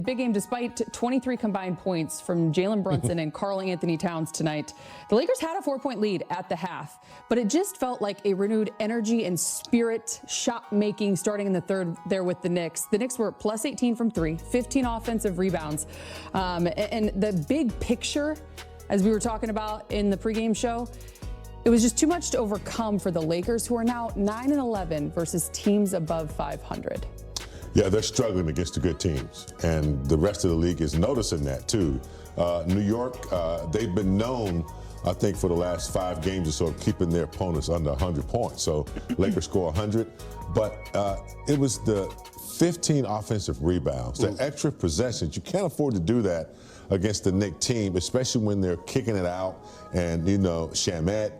Big game despite 23 combined points from Jalen Brunson and Karl Anthony Towns tonight. The Lakers had a 4-point lead at the half, but it just felt like a renewed energy and spirit shot making starting in the third there with the Knicks. The Knicks were plus 18 from 3, 15 offensive rebounds. And the big picture, as we were talking about in the pregame show, it was just too much to overcome for the Lakers, who are now 9-11 versus teams above 500. Yeah, they're struggling against the good teams, and the rest of the league is noticing that too. New York, they've been known, I think, for the last 5 games or so, keeping their opponents under 100 points. So Lakers score 100, but it was the 15 offensive rebounds, the extra possessions. You can't afford to do that against the Knicks team, especially when they're kicking it out, and Shamet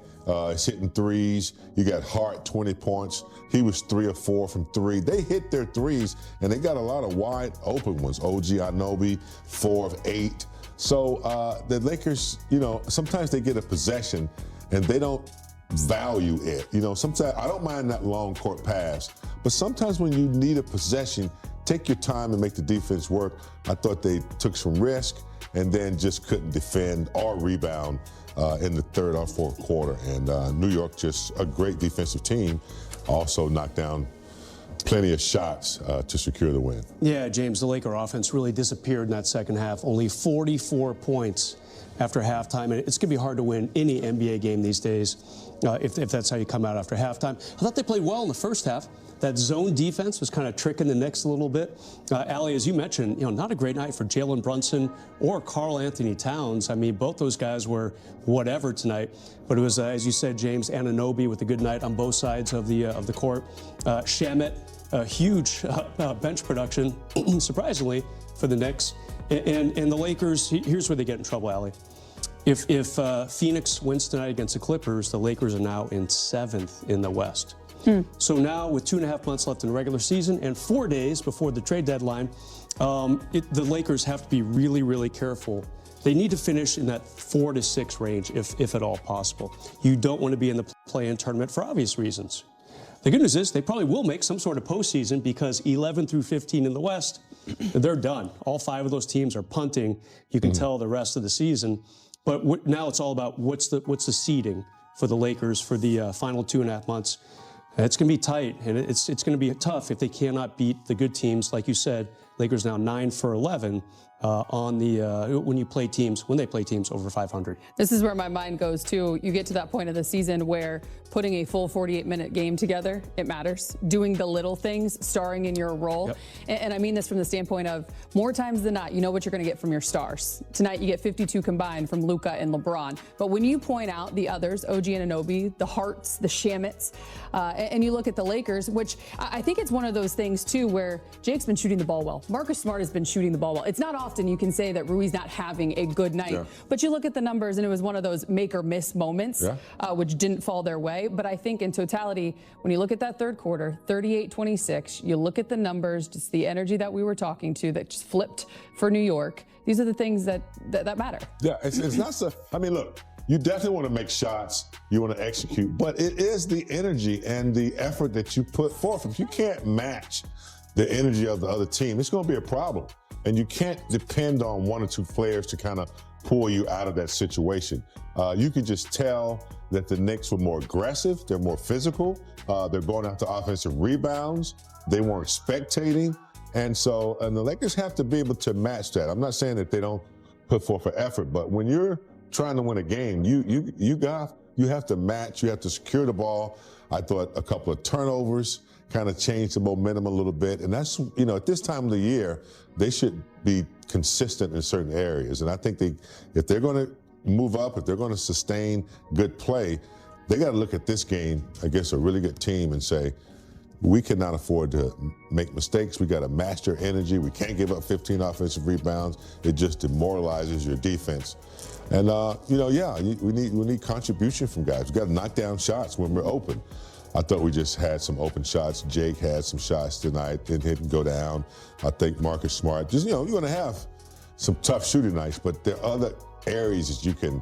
is hitting threes. You got Hart, 20 points. He was 3 of 4 from 3. They hit their threes, and they got a lot of wide open ones. OG Anunoby, 4 of 8. So the Lakers, sometimes they get a possession, and they don't value it. Sometimes I don't mind that long court pass, but sometimes when you need a possession, take your time and make the defense work. I thought they took some risk and then just couldn't defend or rebound in the third or fourth quarter. And New York, just a great defensive team, also knocked down plenty of shots to secure the win. Yeah, James, the Laker offense really disappeared in that second half. Only 44 points after halftime. And it's going to be hard to win any NBA game these days if that's how you come out after halftime. I thought they played well in the first half. That zone defense was kind of tricking the Knicks a little bit. Allie, as you mentioned, not a great night for Jalen Brunson or Karl Anthony Towns. I mean, both those guys were whatever tonight. But it was, as you said, James Anunoby with a good night on both sides of the court. Shamet, a huge bench production, surprisingly, for the Knicks. And the Lakers, here's where they get in trouble, Allie. If Phoenix wins tonight against the Clippers, the Lakers are now in 7th in the West. So now, with 2.5 months left in the regular season and 4 days before the trade deadline, the Lakers have to be really, really careful. They need to finish in that 4 to 6 range, if at all possible. You don't want to be in the play-in tournament for obvious reasons. The good news is they probably will make some sort of postseason, because 11 through 15 in the West, they're done. All 5 of those teams are punting. You can tell the rest of the season. But now it's all about what's the seeding for the Lakers for the final 2.5 months. It's going to be tight, and it's going to be tough if they cannot beat the good teams. Like you said, Lakers now 9 for 11 when they play teams over 500. This is where my mind goes too. You get to that point of the season where putting a full 48-minute game together, it matters. Doing the little things, starring in your role. Yep. And I mean this from the standpoint of more times than not, you know what you're going to get from your stars. Tonight you get 52 combined from Luka and LeBron. But when you point out the others, OG Anunoby, the Harts, the Shamets, and you look at the Lakers, which I think it's one of those things too where Jake's been shooting the ball well. Marcus Smart has been shooting the ball well. It's not often you can say that Rui's not having a good night. Yeah. But you look at the numbers, and it was one of those make or miss moments, which didn't fall their way. But I think in totality, when you look at that third quarter, 38-26, you look at the numbers, just the energy that we were talking to that just flipped for New York. These are the things that matter. Yeah, it's not so. I mean, look, you definitely want to make shots, you want to execute, but it is the energy and the effort that you put forth. If you can't match the energy of the other team, it's going to be a problem. And you can't depend on 1 or 2 players to kind of pull you out of that situation. You could just tell that the Knicks were more aggressive, they're more physical, they're going after offensive rebounds, they weren't spectating, and the Lakers have to be able to match that. I'm not saying that they don't put forth an effort, but when you're trying to win a game, you have to match, you have to secure the ball. I thought a couple of turnovers kind of changed the momentum a little bit. And that's, at this time of the year, they should be consistent in certain areas. And I think if they're going to move up, if they're going to sustain good play, they got to look at this game against a really good team and say, we cannot afford to make mistakes. We got to match their energy. We can't give up 15 offensive rebounds. It just demoralizes your defense. And, we need contribution from guys. We got to knock down shots when we're open. I thought we just had some open shots. Jake had some shots tonight, didn't go down. I think Marcus Smart, you're going to have some tough shooting nights, but there are other areas that you can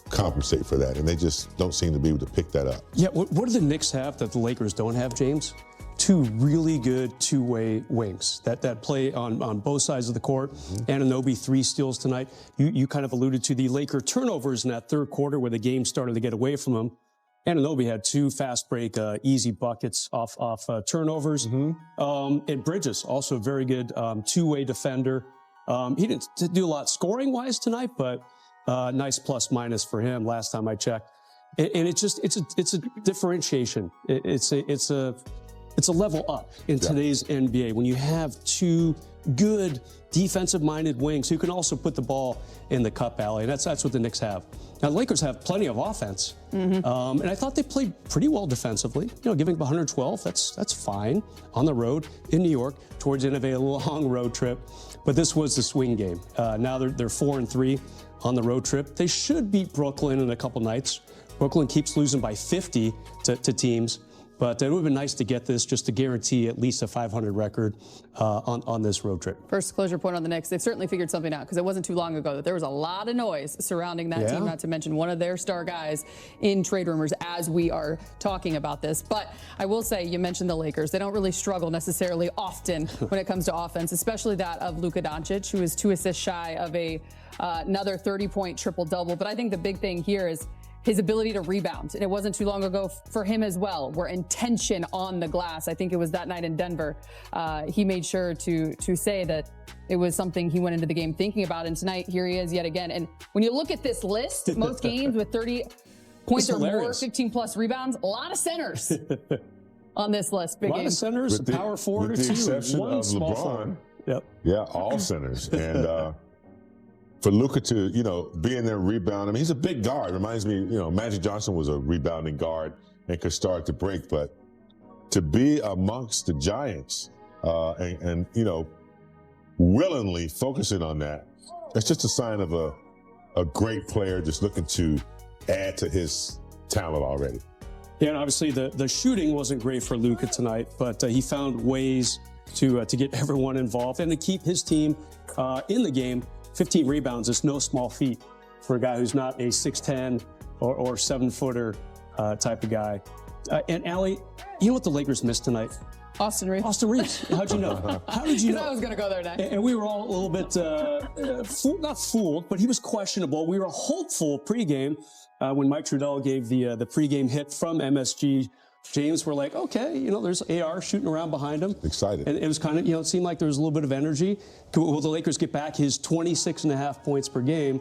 compensate for that, and they just don't seem to be able to pick that up. Yeah, what do the Knicks have that the Lakers don't have, James? two really good two-way wings that play on both sides of the court. Anunoby, 3 steals tonight. You kind of alluded to the Laker turnovers in that third quarter where the game started to get away from them. Anunoby had 2 fast break, easy buckets off turnovers. And Bridges, also a very good two-way defender. He didn't do a lot scoring-wise tonight, but nice plus-minus for him last time I checked. And it's a differentiation. It's a level up in today's NBA when you have 2 good defensive-minded wings who can also put the ball in the cup alley. And that's what the Knicks have. Now, the Lakers have plenty of offense. And I thought they played pretty well defensively. Giving up 112, that's fine on the road in New York towards the end of a long road trip. But this was the swing game. Now they're 4-3 on the road trip. They should beat Brooklyn in a couple nights. Brooklyn keeps losing by 50 to teams. But it would have been nice to get this just to guarantee at least a 500 record on this road trip. First closure point on the Knicks. They've certainly figured something out because it wasn't too long ago that there was a lot of noise surrounding that team, not to mention one of their star guys in trade rumors as we are talking about this. But I will say, you mentioned the Lakers. They don't really struggle necessarily often when it comes to offense, especially that of Luka Doncic, who is 2 assists shy of another 30-point triple-double. But I think the big thing here is his ability to rebound. And it wasn't too long ago for him as well, where intention on the glass, I think it was that night in Denver, he made sure to say that it was something he went into the game thinking about. And tonight, here he is yet again. And when you look at this list, most games with 30 points or more, 15-plus rebounds, a lot of centers on this list. Big a lot of centers, a power forward or 2, with the exception one of small LeBron. forward. Yep. Yeah, all centers. And for Luka to, be in there and rebound, I mean, he's a big guard. Reminds me, Magic Johnson was a rebounding guard and could start to break. But to be amongst the Giants and willingly focusing on that, that's just a sign of a great player just looking to add to his talent already. Yeah, and obviously the shooting wasn't great for Luka tonight, but he found ways to get everyone involved and to keep his team in the game. 15 rebounds is no small feat for a guy who's not a 6'10" or 7-footer type of guy. And Allie, you know what the Lakers missed tonight? Austin Reeves. Austin Reeves. How'd you know? How did you know? I was going to go there next. And we were all a little bit, not fooled, but he was questionable. We were hopeful pregame when Mike Trudell gave the pregame hit from MSG. James were like, okay, there's AR shooting around behind him. Excited. And it was kind of, it seemed like there was a little bit of energy. Will the Lakers get back his 26.5 points per game?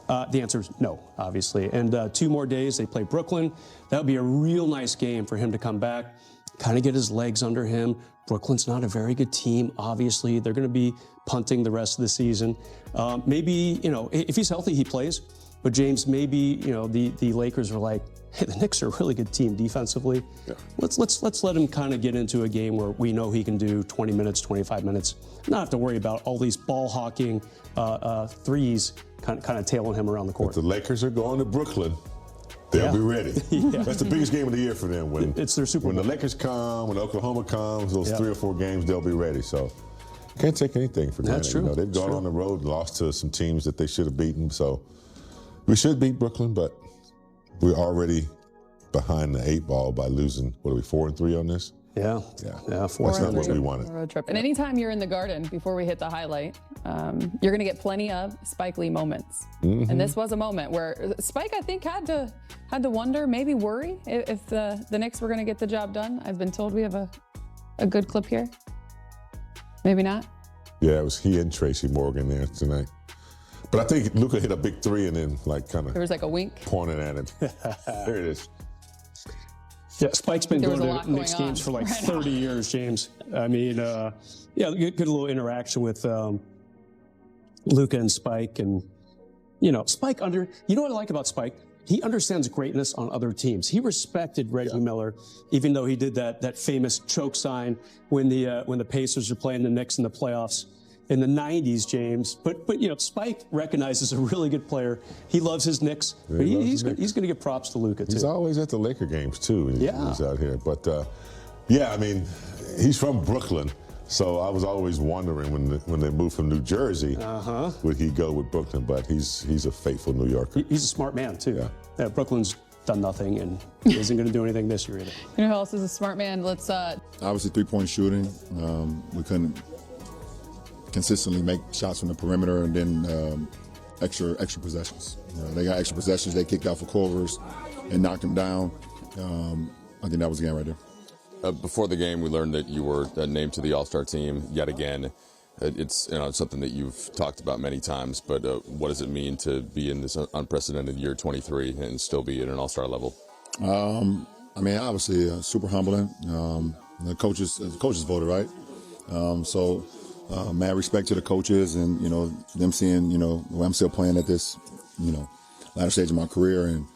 The answer is no, obviously. And 2 more days, they play Brooklyn. That would be a real nice game for him to come back, kind of get his legs under him. Brooklyn's not a very good team, obviously. They're going to be punting the rest of the season. Maybe, if he's healthy, he plays. But James, maybe, the Lakers were like, hey, the Knicks are a really good team defensively. Yeah. Let's let him kind of get into a game where we know he can do 20 minutes, 25 minutes. Not have to worry about all these ball hawking threes kind of tailing him around the court. If the Lakers are going to Brooklyn, they'll be ready. That's the biggest game of the year for them. When it's their Super Bowl. When the Lakers come, when Oklahoma comes, those 3 or 4 games, they'll be ready. So can't take anything for granted. That's true. They've gone on the road, lost to some teams that they should have beaten. So we should beat Brooklyn, but we're already behind the 8 ball by losing, 4-3 on this? Yeah, 4 That's not what we wanted. Road trip. And anytime you're in the Garden, before we hit the highlight, you're going to get plenty of Spike Lee moments. And this was a moment where Spike, I think, had to wonder, maybe worry, if the Knicks were going to get the job done. I've been told we have a good clip here. Maybe not. Yeah, it was he and Tracy Morgan there tonight. But I think Luka hit a big 3 and then there was like a wink pointing at him. There it is. Yeah, Spike's been going to Knicks games for like 30 years, James. I mean, good little interaction with Luka and Spike. And, Spike you know what I like about Spike? He understands greatness on other teams. He respected Reggie Miller, even though he did that famous choke sign when the Pacers were playing the Knicks in the playoffs in the 90s, James. But Spike recognizes a really good player. He loves his Knicks. Yeah, but he's going to give props to Luka, too. He's always at the Laker games, too. He's out here. But, I mean, he's from Brooklyn. So I was always wondering when they moved from New Jersey, would he go with Brooklyn? But he's a faithful New Yorker. He's a smart man, too. Yeah, Brooklyn's done nothing and isn't going to do anything this year either. You know who else is a smart man? Let's. Obviously, three-point shooting. We couldn't consistently make shots from the perimeter, and then extra possessions. They got extra possessions. They kicked out for Culver's and knocked him down. I think that was the game right there. Before the game, we learned that you were named to the All-Star team yet again. It's something that you've talked about many times, but what does it mean to be in this unprecedented year 23 and still be at an All-Star level? I mean, obviously, super humbling. The coaches voted, right? So, mad respect to the coaches and, them seeing, I'm still playing at this, latter stage of my career, and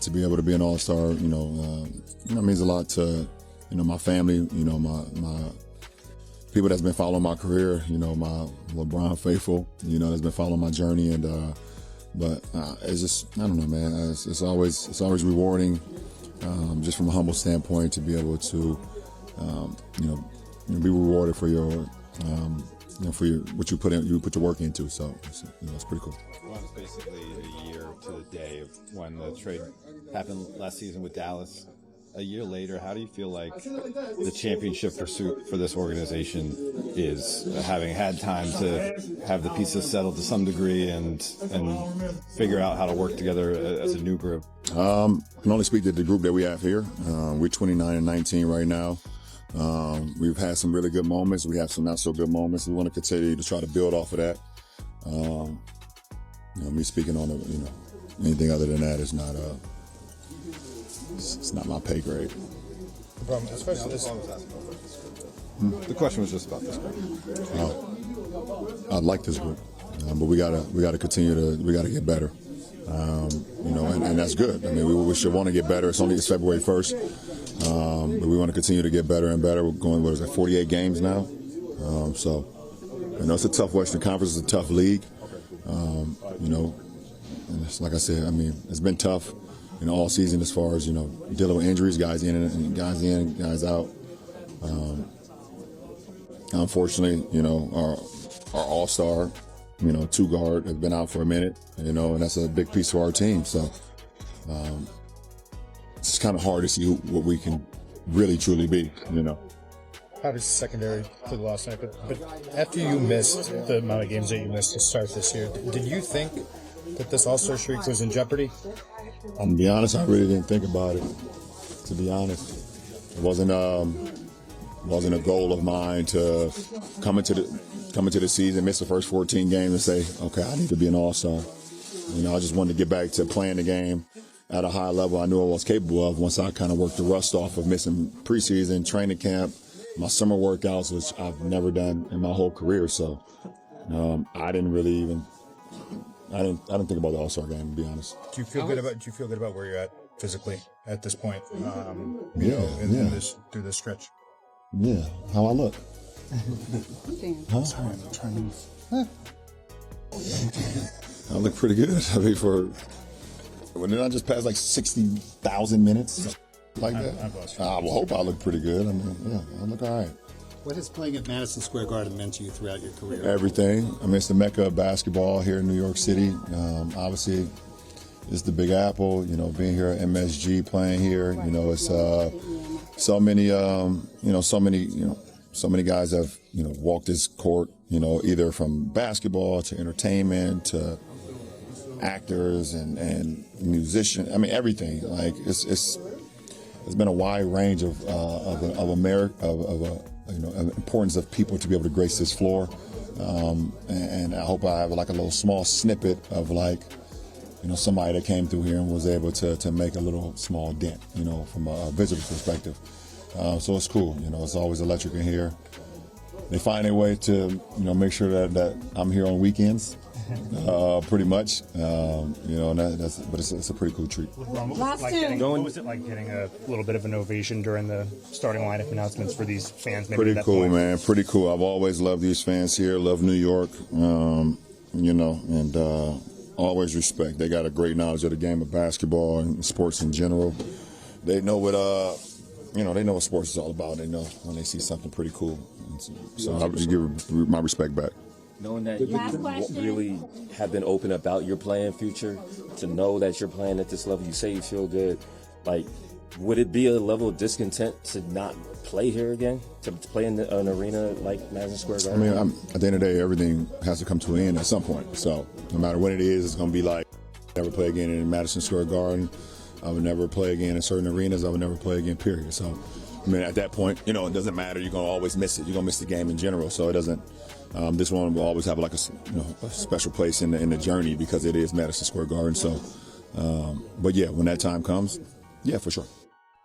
to be able to be an All-Star, means a lot to, my family, my people that's been following my career, my LeBron faithful, that's been following my journey, and but it's just, I don't know, man. It's always rewarding, just from a humble standpoint, to be able to, be rewarded for your, what you put your work into. So it's pretty cool. Well, it's basically a year to the day of when the trade happened last season with Dallas. A year later, how do you feel like the championship pursuit for this organization is, having had time to have the pieces settled to some degree and figure out how to work together as a new group? I can only speak to the group that we have here. We're 29-19 right now. We've had some really good moments. We have some not so good moments. We want to continue to try to build off of that. Me speaking on anything other than that is not it's not my pay grade. The question was just about this group. I like this group, but we gotta continue we gotta get better. And that's good. I mean, we should want to get better. It's February 1st, but we want to continue to get better and better. We're going 48 games now. So it's a tough Western Conference. It's a tough league. And it's, like I said, I mean, it's been tough. All season, as far as, dealing with injuries, guys in, guys out. Unfortunately, our all-star, two guard have been out for a minute, and that's a big piece of our team. So it's kind of hard to see what we can really, truly be, Obviously secondary to the last night, but after you missed the amount of games that you missed to start this year, did you think that this All-Star streak was in jeopardy? To be honest, I really didn't think about it. To be honest, it wasn't a goal of mine to come into the season, miss the first 14 games, and say, okay, I need to be an All-Star. I just wanted to get back to playing the game at a high level I knew I was capable of once I kind of worked the rust off of missing preseason, training camp, my summer workouts, which I've never done in my whole career. So I didn't think about the All-Star game, to be honest. Do you feel good about where you're at physically at this point? Through this stretch. Yeah, how I look. Huh? Sorry, I'm trying to. I look pretty good. I mean, when I just passed like 60,000 minutes like that, I will hope I look pretty good. I mean, yeah, I look all right. What has playing at Madison Square Garden meant to you throughout your career? Everything. I mean, it's the mecca of basketball here in New York City. Obviously, it's the Big Apple. Being here at MSG, playing here. It's so many guys have walked this court. Either from basketball to entertainment to actors and musicians. I mean, everything. Like it's been a wide range of importance of people to be able to grace this floor, and I hope I have like a little small snippet of somebody that came through here and was able to make a little small dent, from a visitor perspective. So it's cool. It's always electric in here. They find a way to make sure that I'm here on weekends. Pretty much, but it's a pretty cool treat. What was it like getting a little bit of an ovation during the starting lineup announcements for these fans? Pretty cool, man. Pretty cool. I've always loved these fans here. Love New York, and always respect. They got a great knowledge of the game of basketball and sports in general. They know what they know what sports is all about. They know when they see something pretty cool. So I just give my respect back. Knowing that you really have been open about your playing future, to know that you're playing at this level, you say you feel good. Like, would it be a level of discontent to not play here again, to play in an arena like Madison Square Garden? I mean, at the end of the day, everything has to come to an end at some point. So no matter what it is, it's going to be like, never play again in Madison Square Garden. I would never play again in certain arenas. I would never play again, period. So, I mean, at that point, it doesn't matter. You're going to always miss it. You're going to miss the game in general. So it doesn't. This one will always have like a special place in the journey because it is Madison Square Garden. So, but yeah, when that time comes, yeah, for sure.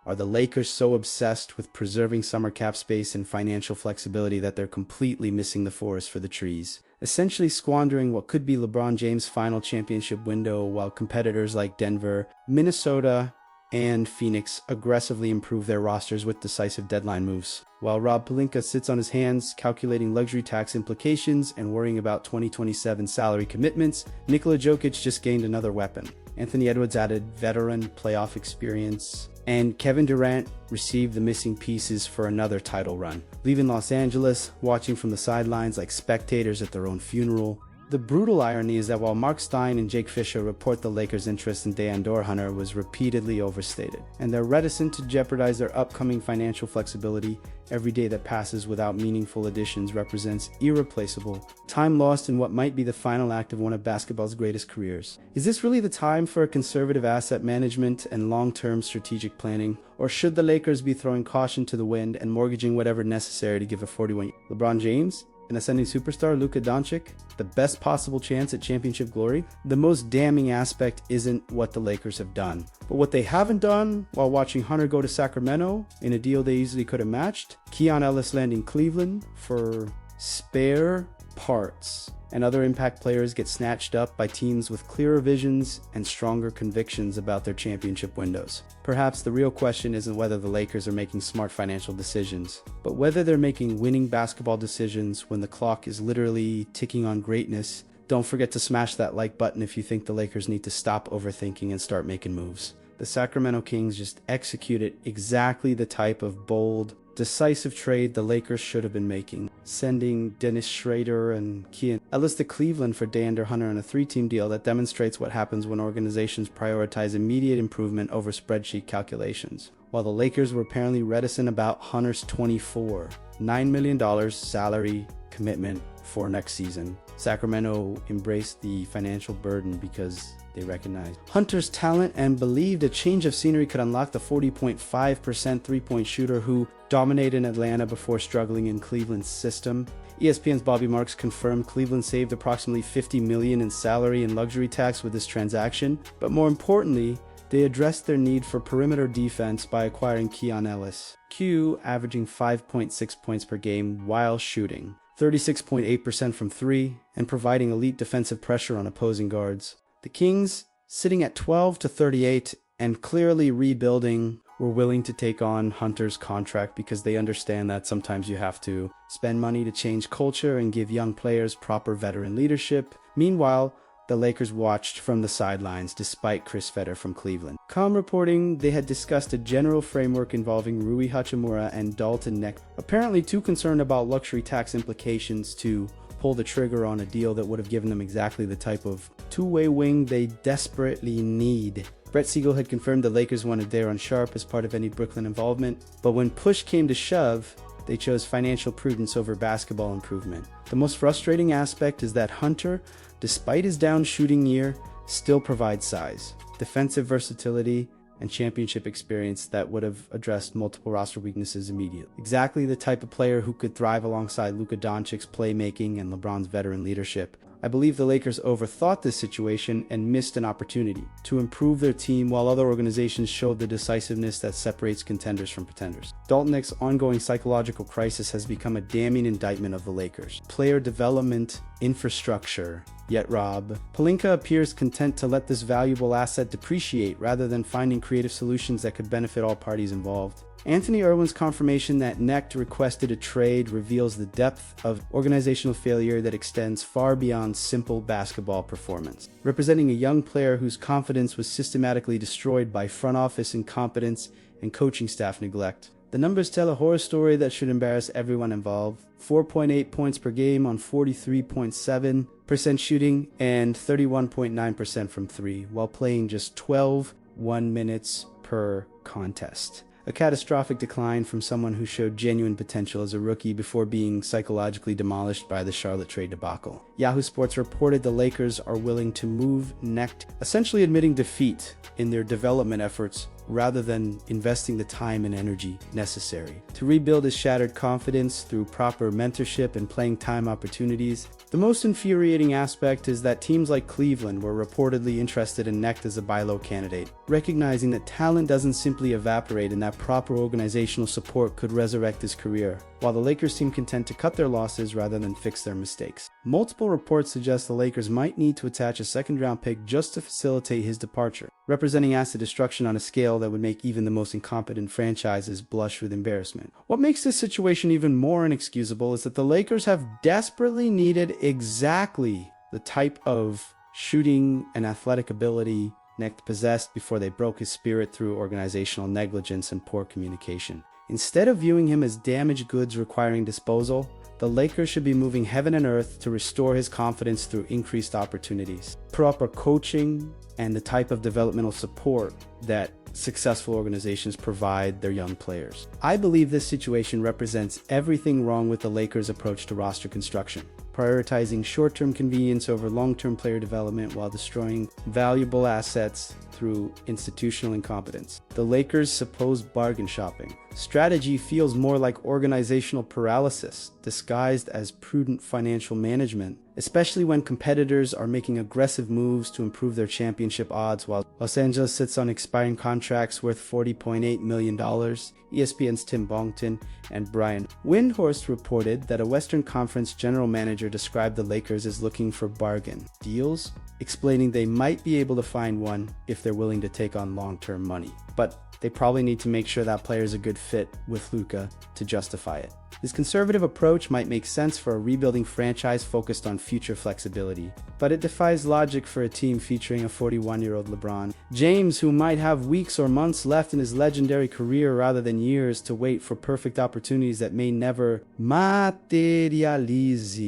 Are the Lakers so obsessed with preserving summer cap space and financial flexibility that they're completely missing the forest for the trees, essentially squandering what could be LeBron James' final championship window while competitors like Denver, Minnesota, and Phoenix aggressively improve their rosters with decisive deadline moves? While Rob Pelinka sits on his hands calculating luxury tax implications and worrying about 2027 salary commitments, Nikola Jokic just gained another weapon. Anthony Edwards added veteran playoff experience, and Kevin Durant received the missing pieces for another title run, leaving Los Angeles watching from the sidelines like spectators at their own funeral. The brutal irony is that while Mark Stein and Jake Fisher report the Lakers' interest in DeAndre Hunter was repeatedly overstated, and they're reticent to jeopardize their upcoming financial flexibility, every day that passes without meaningful additions represents irreplaceable time lost in what might be the final act of one of basketball's greatest careers. Is this really the time for a conservative asset management and long-term strategic planning? Or should the Lakers be throwing caution to the wind and mortgaging whatever necessary to give a 41-year-old LeBron James, an ascending superstar, Luka Doncic, the best possible chance at championship glory? The most damning aspect isn't what the Lakers have done, but what they haven't done while watching Hunter go to Sacramento in a deal they easily could have matched, Keon Ellis landing Cleveland for spare parts, and other impact players get snatched up by teams with clearer visions and stronger convictions about their championship windows. Perhaps the real question isn't whether the Lakers are making smart financial decisions, but whether they're making winning basketball decisions when the clock is literally ticking on greatness. Don't forget to smash that like button if you think the Lakers need to stop overthinking and start making moves. The Sacramento Kings just executed exactly the type of bold, decisive trade the Lakers should have been making, sending Dennis Schrader and Keon Ellis to Cleveland for DeAndre Hunter on a 3-team deal that demonstrates what happens when organizations prioritize immediate improvement over spreadsheet calculations. While the Lakers were apparently reticent about Hunter's $9 million salary commitment for next season, Sacramento embraced the financial burden because they recognized Hunter's talent and believed a change of scenery could unlock the 40.5% three-point shooter who dominated in Atlanta before struggling in Cleveland's system. ESPN's Bobby Marks confirmed Cleveland saved approximately $50 million in salary and luxury tax with this transaction, but more importantly, they addressed their need for perimeter defense by acquiring Keon Ellis, Q averaging 5.6 points per game while shooting 36.8% from three and providing elite defensive pressure on opposing guards. The Kings, sitting at 12-38 and clearly rebuilding, were willing to take on Hunter's contract because they understand that sometimes you have to spend money to change culture and give young players proper veteran leadership. Meanwhile, the Lakers watched from the sidelines despite Chris Fetter from Cleveland. Com reporting they had discussed a general framework involving Rui Hachimura and Dalton Neck, apparently too concerned about luxury tax implications to pull the trigger on a deal that would have given them exactly the type of two-way wing they desperately need. Brett Siegel had confirmed the Lakers wanted Daron Sharp as part of any Brooklyn involvement, but when push came to shove, they chose financial prudence over basketball improvement. The most frustrating aspect is that Hunter, despite his down shooting year, still provides size, defensive versatility, and championship experience that would have addressed multiple roster weaknesses immediately. Exactly the type of player who could thrive alongside Luka Doncic's playmaking and LeBron's veteran leadership. I believe the Lakers overthought this situation and missed an opportunity to improve their team while other organizations showed the decisiveness that separates contenders from pretenders. Dalton Neck's ongoing psychological crisis has become a damning indictment of the Lakers. Player development, infrastructure. Yet Rob Pelinka appears content to let this valuable asset depreciate rather than finding creative solutions that could benefit all parties involved. Anthony Irwin's confirmation that Necht requested a trade reveals the depth of organizational failure that extends far beyond simple basketball performance. Representing a young player whose confidence was systematically destroyed by front office incompetence and coaching staff neglect, The numbers tell a horror story that should embarrass everyone involved. 4.8 points per game on 43.7% shooting and 31.9% from 3, while playing just 12 minutes per contest. A catastrophic decline from someone who showed genuine potential as a rookie before being psychologically demolished by the Charlotte trade debacle. Yahoo Sports reported the Lakers are willing to move next, essentially admitting defeat in their development efforts rather than investing the time and energy necessary to rebuild his shattered confidence through proper mentorship and playing time opportunities. The most infuriating aspect is that teams like Cleveland were reportedly interested in Necht as a buy low candidate, recognizing that talent doesn't simply evaporate and that proper organizational support could resurrect his career, while the Lakers seem content to cut their losses rather than fix their mistakes. Multiple reports suggest the Lakers might need to attach a second-round pick just to facilitate his departure, representing asset destruction on a scale that would make even the most incompetent franchises blush with embarrassment. What makes this situation even more inexcusable is that the Lakers have desperately needed exactly the type of shooting and athletic ability Necht possessed before they broke his spirit through organizational negligence and poor communication. Instead of viewing him as damaged goods requiring disposal, the Lakers should be moving heaven and earth to restore his confidence through increased opportunities, proper coaching, and the type of developmental support that successful organizations provide their young players. I believe this situation represents everything wrong with the Lakers' approach to roster construction, prioritizing short-term convenience over long-term player development while destroying valuable assets through institutional incompetence. The Lakers' supposed bargain shopping strategy feels more like organizational paralysis disguised as prudent financial management, especially when competitors are making aggressive moves to improve their championship odds while Los Angeles sits on expiring contracts worth $40.8 million. ESPN's Tim Bongton and Brian Windhorst reported that a Western Conference general manager described the Lakers as looking for bargain deals, explaining they might be able to find one if they're willing to take on long-term money. But they probably need to make sure that player is a good fit with Luka to justify it. This conservative approach might make sense for a rebuilding franchise focused on future flexibility, but it defies logic for a team featuring a 41-year-old LeBron James who might have weeks or months left in his legendary career rather than years to wait for perfect opportunities that may never materialize.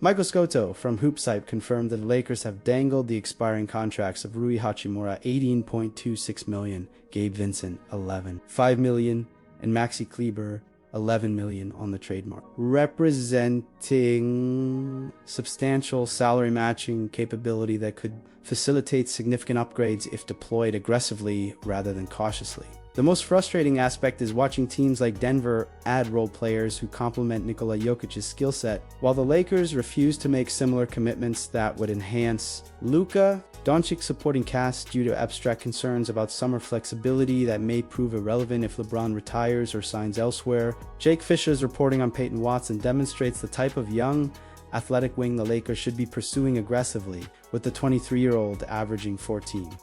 Michael Scotto from HoopSite confirmed that the Lakers have dangled the expiring contracts of Rui Hachimura $18.26 million, Gabe Vincent $11.5 million, and Maxi Kleber $11 million on the trademark, representing substantial salary matching capability that could facilitate significant upgrades if deployed aggressively rather than cautiously. The most frustrating aspect is watching teams like Denver add role players who complement Nikola Jokic's skill set, while the Lakers refuse to make similar commitments that would enhance Luka Doncic supporting cast due to abstract concerns about summer flexibility that may prove irrelevant if LeBron retires or signs elsewhere. Jake Fisher's reporting on Peyton Watson demonstrates the type of young, athletic wing the Lakers should be pursuing aggressively, with the 23-year-old averaging 14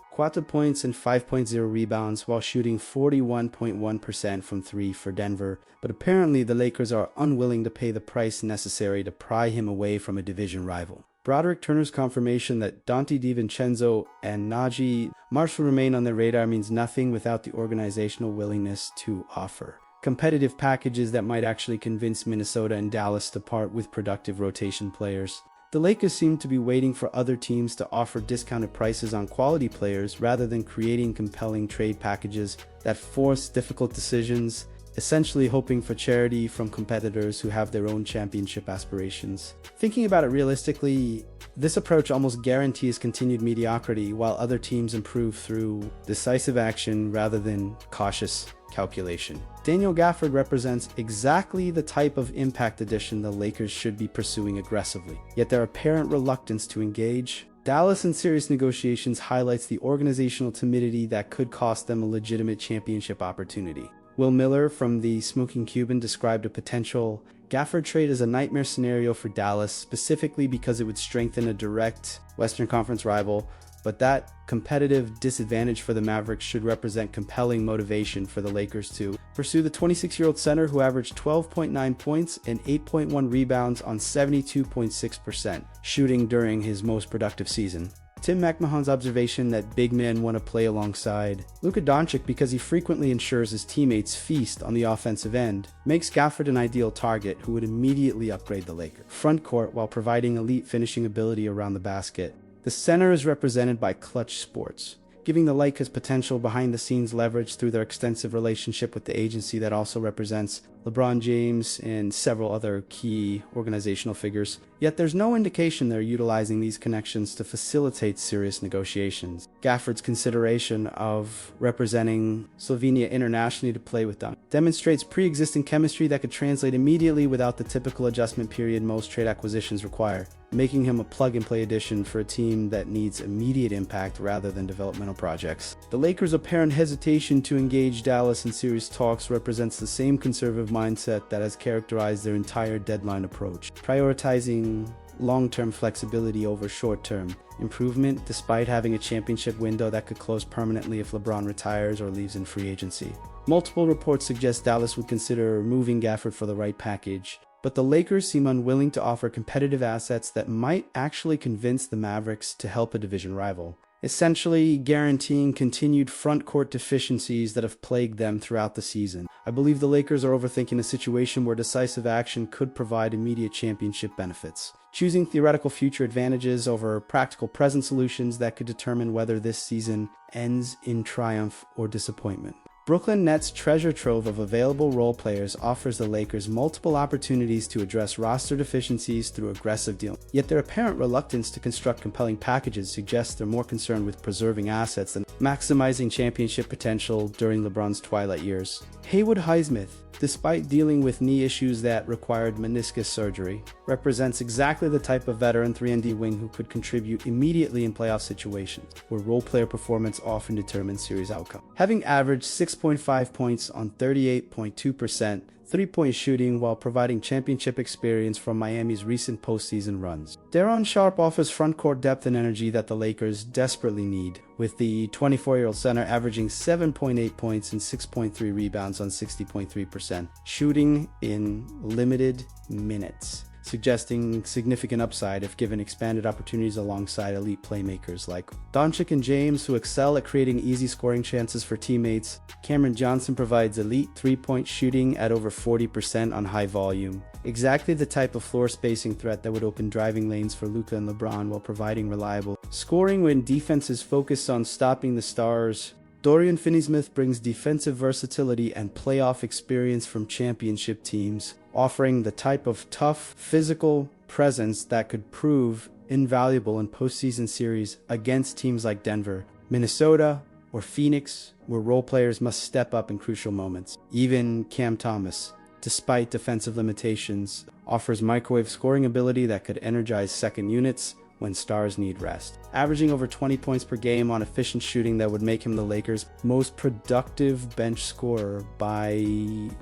points and 5.0 rebounds while shooting 41.1% from 3 for Denver, but apparently the Lakers are unwilling to pay the price necessary to pry him away from a division rival. Broderick Turner's confirmation that Dante DiVincenzo and Najee Marshall remain on their radar means nothing without the organizational willingness to offer competitive packages that might actually convince Minnesota and Dallas to part with productive rotation players. The Lakers seem to be waiting for other teams to offer discounted prices on quality players rather than creating compelling trade packages that force difficult decisions, essentially hoping for charity from competitors who have their own championship aspirations. Thinking about it realistically, this approach almost guarantees continued mediocrity while other teams improve through decisive action rather than cautious calculation. Daniel Gafford represents exactly the type of impact addition the Lakers should be pursuing aggressively, yet their apparent reluctance to engage. Dallas in serious negotiations highlights the organizational timidity that could cost them a legitimate championship opportunity. Will Miller from the Smoking Cuban described a potential Gafford trade as a nightmare scenario for Dallas, specifically because it would strengthen a direct Western Conference rival, but that competitive disadvantage for the Mavericks should represent compelling motivation for the Lakers to pursue the 26-year-old center who averaged 12.9 points and 8.1 rebounds on 72.6% shooting during his most productive season. Tim McMahon's observation that big men want to play alongside Luka Doncic because he frequently ensures his teammates feast on the offensive end makes Gafford an ideal target who would immediately upgrade the Lakers front court while providing elite finishing ability around the basket. The center is represented by Clutch Sports, giving the Lakers potential behind-the-scenes leverage through their extensive relationship with the agency that also represents LeBron James and several other key organizational figures. Yet there's no indication they're utilizing these connections to facilitate serious negotiations. Gafford's consideration of representing Slovenia internationally to play with them demonstrates pre-existing chemistry that could translate immediately without the typical adjustment period most trade acquisitions require, making him a plug-and-play addition for a team that needs immediate impact rather than developmental projects. The Lakers' apparent hesitation to engage Dallas in serious talks represents the same conservative mindset that has characterized their entire deadline approach, prioritizing long-term flexibility over short-term improvement despite having a championship window that could close permanently if LeBron retires or leaves in free agency. Multiple reports suggest Dallas would consider removing Gafford for the right package, but the Lakers seem unwilling to offer competitive assets that might actually convince the Mavericks to help a division rival, essentially guaranteeing continued front court deficiencies that have plagued them throughout the season. I believe the Lakers are overthinking a situation where decisive action could provide immediate championship benefits, choosing theoretical future advantages over practical present solutions that could determine whether this season ends in triumph or disappointment. Brooklyn Nets' treasure trove of available role players offers the Lakers multiple opportunities to address roster deficiencies through aggressive deals. Yet their apparent reluctance to construct compelling packages suggests they're more concerned with preserving assets than maximizing championship potential during LeBron's twilight years. Haywood Highsmith, despite dealing with knee issues that required meniscus surgery, represents exactly the type of veteran 3-and-D wing who could contribute immediately in playoff situations, where role-player performance often determines series outcome. Having averaged 6.5 points on 38.2% three-point shooting while providing championship experience from Miami's recent postseason runs, Daron Sharp offers front-court depth and energy that the Lakers desperately need, with the 24-year-old center averaging 7.8 points and 6.3 rebounds on 60.3% shooting in limited minutes, suggesting significant upside if given expanded opportunities alongside elite playmakers like Doncic and James, who excel at creating easy scoring chances for teammates. Cameron Johnson provides elite three-point shooting at over 40% on high volume, exactly the type of floor spacing threat that would open driving lanes for Luka and LeBron while providing reliable scoring when defenses focus on stopping the stars. Dorian Finney-Smith brings defensive versatility and playoff experience from championship teams, offering the type of tough, physical presence that could prove invaluable in postseason series against teams like Denver, Minnesota, or Phoenix, where role players must step up in crucial moments. Even Cam Thomas, despite defensive limitations, offers microwave scoring ability that could energize second units when stars need rest, averaging over 20 points per game on efficient shooting that would make him the Lakers' most productive bench scorer by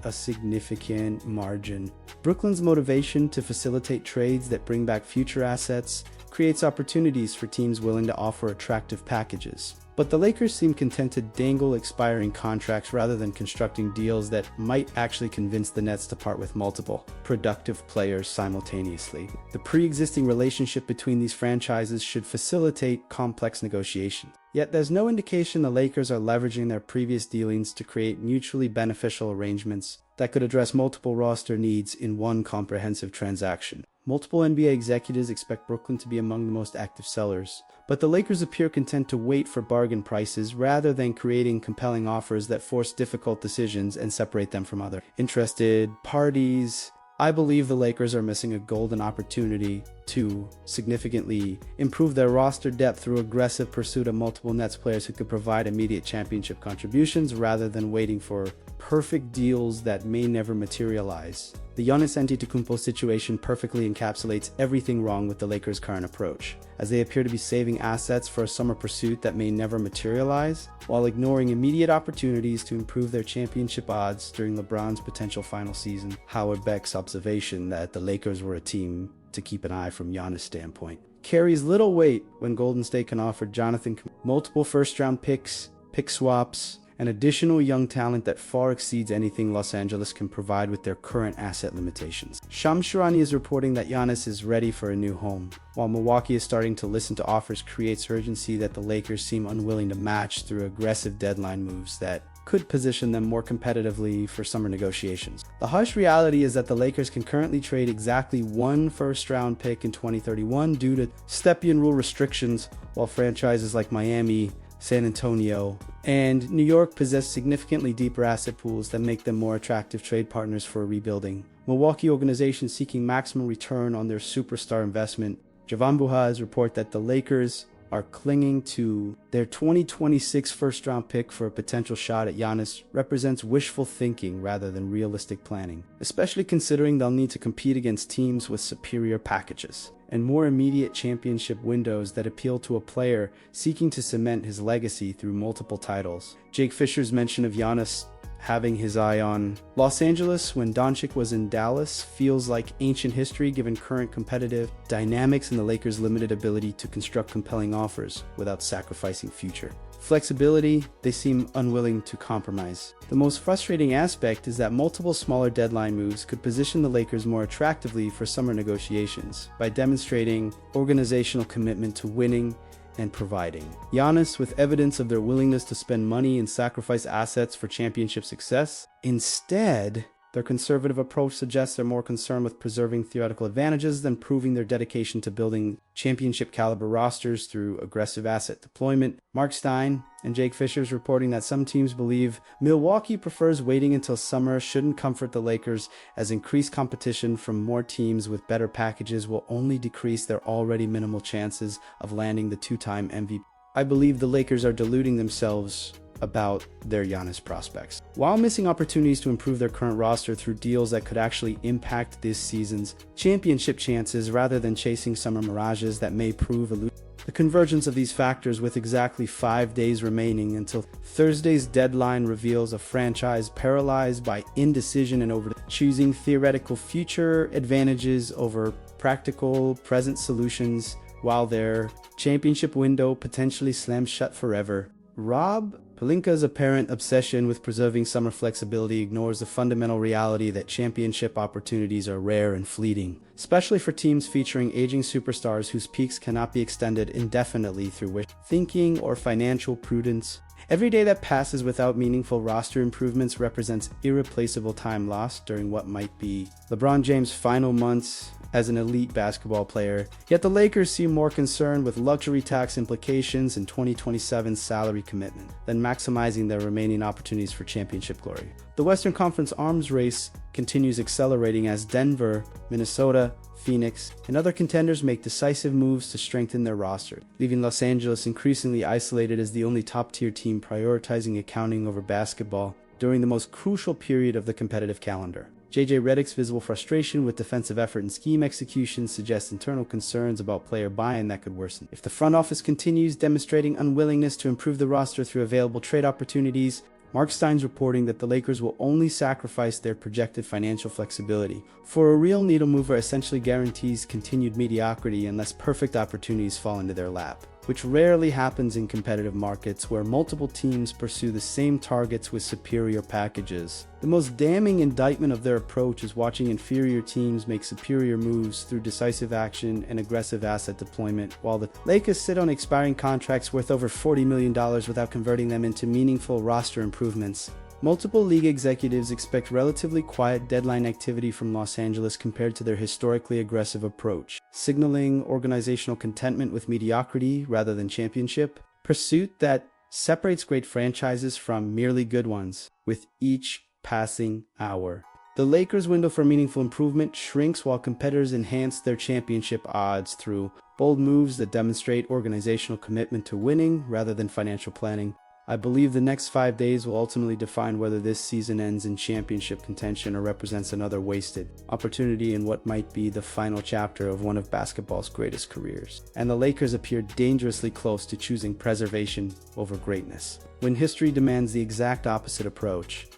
a significant margin. Brooklyn's motivation to facilitate trades that bring back future assets creates opportunities for teams willing to offer attractive packages. But the Lakers seem content to dangle expiring contracts rather than constructing deals that might actually convince the Nets to part with multiple productive players simultaneously. The pre-existing relationship between these franchises should facilitate complex negotiations. Yet there's no indication the Lakers are leveraging their previous dealings to create mutually beneficial arrangements that could address multiple roster needs in one comprehensive transaction. Multiple NBA executives expect Brooklyn to be among the most active sellers, but the Lakers appear content to wait for bargain prices rather than creating compelling offers that force difficult decisions and separate them from other interested parties. I believe the Lakers are missing a golden opportunity to significantly improve their roster depth through aggressive pursuit of multiple Nets players who could provide immediate championship contributions rather than waiting for perfect deals that may never materialize. The Giannis Antetokounmpo situation perfectly encapsulates everything wrong with the Lakers' current approach, as they appear to be saving assets for a summer pursuit that may never materialize, while ignoring immediate opportunities to improve their championship odds during LeBron's potential final season. Howard Beck's observation that the Lakers were a team to keep an eye from Giannis' standpoint carries little weight when Golden State can offer Jonathan multiple first-round picks, pick swaps, and additional young talent that far exceeds anything Los Angeles can provide with their current asset limitations. Shams Charania is reporting that Giannis is ready for a new home, while Milwaukee is starting to listen to offers creates urgency that the Lakers seem unwilling to match through aggressive deadline moves that could position them more competitively for summer negotiations. The harsh reality is that the Lakers can currently trade exactly one first-round pick in 2031 due to Stepien rule restrictions, while franchises like Miami, San Antonio, and New York possess significantly deeper asset pools that make them more attractive trade partners for rebuilding. Milwaukee organizations seeking maximum return on their superstar investment. Javan Buhaz report that the Lakers are clinging to their 2026 first-round pick for a potential shot at Giannis represents wishful thinking rather than realistic planning, especially considering they'll need to compete against teams with superior packages and more immediate championship windows that appeal to a player seeking to cement his legacy through multiple titles. Jake Fisher's mention of Giannis having his eye on Los Angeles when Doncic was in Dallas feels like ancient history given current competitive dynamics and the Lakers' limited ability to construct compelling offers without sacrificing future flexibility. They seem unwilling to compromise. The most frustrating aspect is that multiple smaller deadline moves could position the Lakers more attractively for summer negotiations by demonstrating organizational commitment to winning and providing. Giannis, with evidence of their willingness to spend money and sacrifice assets for championship success. Instead, their conservative approach suggests they're more concerned with preserving theoretical advantages than proving their dedication to building championship-caliber rosters through aggressive asset deployment. Mark Stein and Jake Fisher is reporting that some teams believe Milwaukee prefers waiting until summer shouldn't comfort the Lakers, as increased competition from more teams with better packages will only decrease their already minimal chances of landing the two-time MVP. I believe the Lakers are deluding themselves about their Giannis prospects, while missing opportunities to improve their current roster through deals that could actually impact this season's championship chances rather than chasing summer mirages that may prove elusive. The convergence of these factors, with exactly 5 days remaining until Thursday's deadline, reveals a franchise paralyzed by indecision and over choosing theoretical future advantages over practical present solutions, while their championship window potentially slams shut forever. Rob Pelinka's apparent obsession with preserving summer flexibility ignores the fundamental reality that championship opportunities are rare and fleeting, especially for teams featuring aging superstars whose peaks cannot be extended indefinitely through wish thinking or financial prudence. Every day that passes without meaningful roster improvements represents irreplaceable time lost during what might be LeBron James' final months as an elite basketball player. Yet the Lakers seem more concerned with luxury tax implications and 2027 salary commitment than maximizing their remaining opportunities for championship glory. The Western Conference arms race continues accelerating as Denver, Minnesota, Phoenix, and other contenders make decisive moves to strengthen their roster, leaving Los Angeles increasingly isolated as the only top-tier team prioritizing accounting over basketball during the most crucial period of the competitive calendar. JJ Redick's visible frustration with defensive effort and scheme execution suggests internal concerns about player buy-in that could worsen. If the front office continues demonstrating unwillingness to improve the roster through available trade opportunities, Mark Stein's reporting that the Lakers will only sacrifice their projected financial flexibility, for a real needle mover essentially guarantees continued mediocrity unless perfect opportunities fall into their lap, which rarely happens in competitive markets where multiple teams pursue the same targets with superior packages. The most damning indictment of their approach is watching inferior teams make superior moves through decisive action and aggressive asset deployment, while the Lakers sit on expiring contracts worth over $40 million without converting them into meaningful roster improvements. Multiple league executives expect relatively quiet deadline activity from Los Angeles compared to their historically aggressive approach, signaling organizational contentment with mediocrity rather than championship pursuit that separates great franchises from merely good ones with each passing hour. The Lakers' window for meaningful improvement shrinks while competitors enhance their championship odds through bold moves that demonstrate organizational commitment to winning rather than financial planning. I believe the next 5 days will ultimately define whether this season ends in championship contention or represents another wasted opportunity in what might be the final chapter of one of basketball's greatest careers. And the Lakers appear dangerously close to choosing preservation over greatness, when history demands the exact opposite approach.